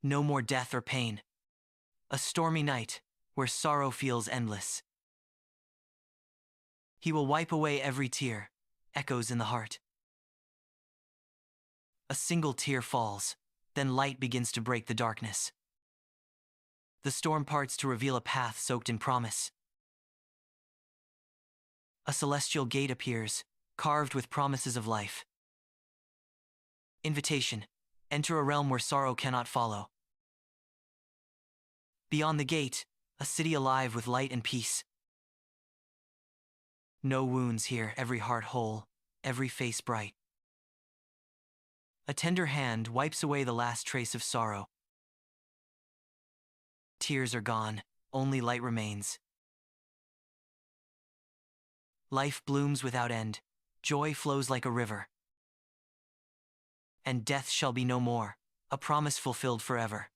no more death or pain. A stormy night, where sorrow feels endless. He will wipe away every tear, echoes in the heart. A single tear falls, then light begins to break the darkness. The storm parts to reveal a path soaked in promise. A celestial gate appears, carved with promises of life. Invitation: enter a realm where sorrow cannot follow. Beyond the gate, a city alive with light and peace. No wounds here, every heart whole, every face bright. A tender hand wipes away the last trace of sorrow. Tears are gone, only light remains. Life blooms without end, joy flows like a river. And death shall be no more, a promise fulfilled forever.